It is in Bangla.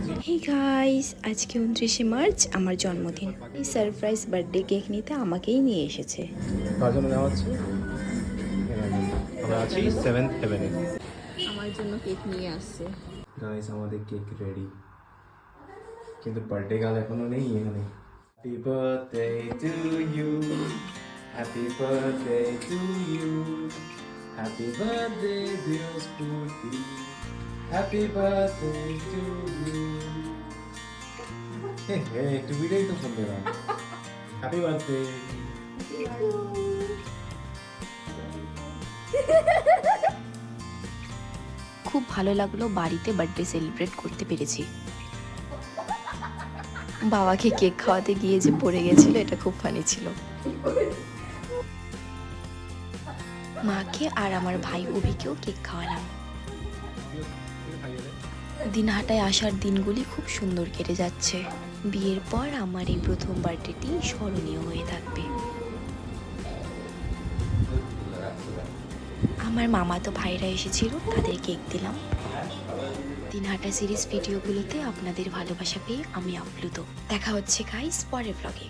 হে গাইস, আজকে 29শে মার্চ আমার জন্মদিন। এই সারপ্রাইজ বার্থডে কেক নিতে আমাকেই নিয়ে এসেছে। কার জন্য নেওয়া হচ্ছে? আমরা আছি 7th হেভেনে। আমার জন্য কেক নিয়ে আসছে। গাইস আমাদের কেক রেডি, কিন্তু বার্থডে গার্ল এখনো নেই এখানে। Happy birthday to you, happy birthday to you, happy birthday dear Sputi, happy birthday to you. একটু বিদায় তো ফোন দিলাম। Happy birthday. খুব ভালো লাগলো, বাড়িতে বার্থডে সেলিব্রেট করতে পেরেছি। বাবাকে কেক খাওয়াতে গিয়ে যে পড়ে গেছিল, এটা খুব ফানি ছিল। মাকে আর আমার ভাই অভিকেও কেক খাওয়ালাম। দিনহাটায় আসার দিনগুলি খুব সুন্দর কেটে যাচ্ছে। বিয়ের পর আমার এই প্রথম বার্থডেটি স্মরণীয় হয়ে থাকবে। আমার মামাতো ভাইরা এসেছিল, তাদের কেক দিলাম। দিনহাটা সিরিজ ভিডিওগুলোতে আপনাদের ভালোবাসা পেয়ে আমি আপ্লুত। দেখা হচ্ছে গাইস পরের ব্লগে।